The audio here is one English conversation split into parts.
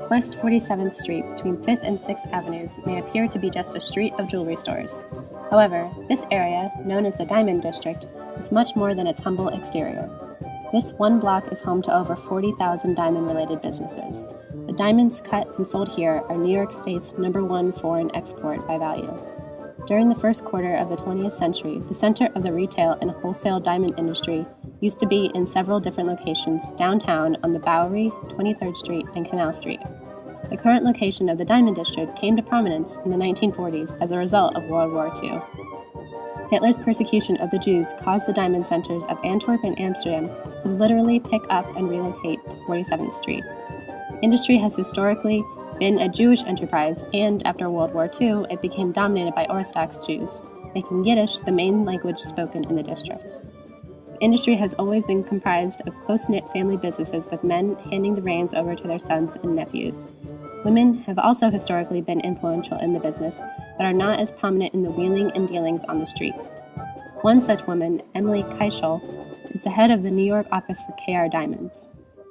West 47th Street between 5th and 6th Avenues may appear to be just a street of jewelry stores. However, this area, known as the Diamond District, is much more than its humble exterior. This one block is home to over 40,000 diamond-related businesses. The diamonds cut and sold here are New York State's #1 foreign export by value. During the first quarter of the 20th century, the center of the retail and wholesale diamond industry used to be in several different locations downtown on the Bowery, 23rd Street, and Canal Street. The current location of the Diamond District came to prominence in the 1940s as a result of World War II. Hitler's persecution of the Jews caused the diamond centers of Antwerp and Amsterdam to literally pick up and relocate to 47th Street. The industry has historically been a Jewish enterprise, and after World War II, it became dominated by Orthodox Jews, making Yiddish the main language spoken in the district. The industry has always been comprised of close-knit family businesses with men handing the reins over to their sons and nephews. Women have also historically been influential in the business, but are not as prominent in the wheeling and dealings on the street. One such woman, Emily Keischel, is the head of the New York office for KR Diamonds.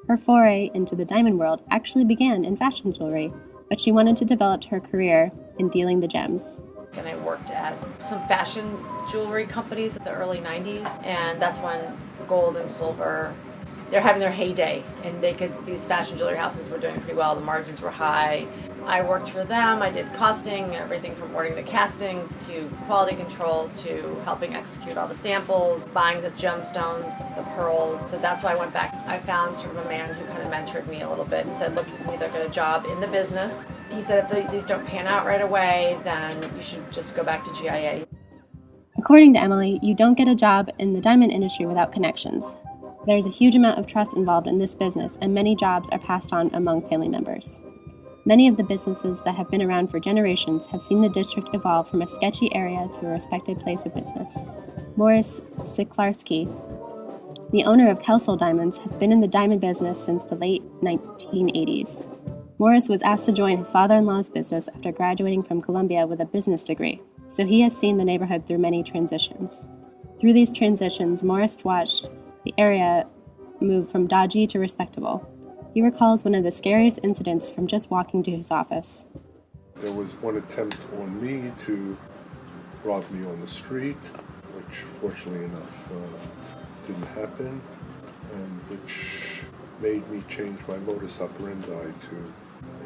Her foray into the diamond world actually began in fashion jewelry, but she wanted to develop her career in dealing the gems. And I worked at some fashion jewelry companies in the early 90s, and that's when gold and silver, they're having their heyday, and these fashion jewelry houses were doing pretty well. The margins were high. I worked for them. I did costing, everything from ordering the castings to quality control to helping execute all the samples, buying the gemstones, the pearls. So that's why I went back. I found sort of a man who kind of mentored me a little bit and said, look, you can either get a job in the business. He said, if these don't pan out right away, then you should just go back to GIA. According to Emily, you don't get a job in the diamond industry without connections. There is a huge amount of trust involved in this business, and many jobs are passed on among family members. Many of the businesses that have been around for generations have seen the district evolve from a sketchy area to a respected place of business. Morris Siklarski, the owner of Kelsall Diamonds, has been in the diamond business since the late 1980s. Morris was asked to join his father-in-law's business after graduating from Columbia with a business degree, so he has seen the neighborhood through many transitions. Through these transitions, Morris watched the area moved from dodgy to respectable. He recalls one of the scariest incidents from just walking to his office. There was one attempt on me to rob me on the street, which fortunately enough didn't happen, and which made me change my modus operandi to,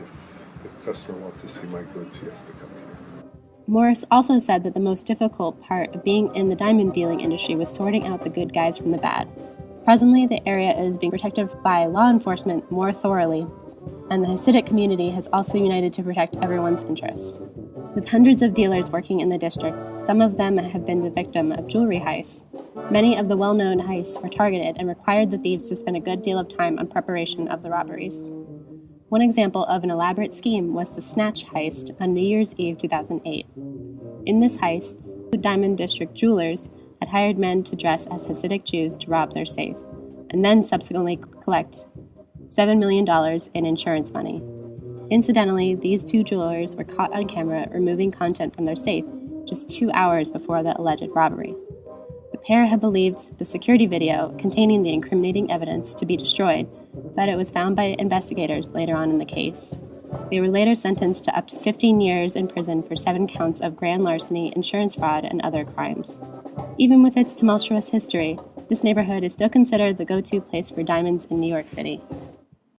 if the customer wants to see my goods, he has to come here. Morris also said that the most difficult part of being in the diamond dealing industry was sorting out the good guys from the bad. Presently, the area is being protected by law enforcement more thoroughly, and the Hasidic community has also united to protect everyone's interests. With hundreds of dealers working in the district, some of them have been the victim of jewelry heists. Many of the well-known heists were targeted and required the thieves to spend a good deal of time on preparation of the robberies. One example of an elaborate scheme was the Snatch heist on New Year's Eve 2008. In this heist, two Diamond District jewelers had hired men to dress as Hasidic Jews to rob their safe, and then subsequently collect $7 million in insurance money. Incidentally, these two jewelers were caught on camera removing content from their safe just 2 hours before the alleged robbery. The pair had believed the security video containing the incriminating evidence to be destroyed, but it was found by investigators later on in the case. They were later sentenced to up to 15 years in prison for 7 counts of grand larceny, insurance fraud, and other crimes. Even with its tumultuous history, this neighborhood is still considered the go-to place for diamonds in New York City.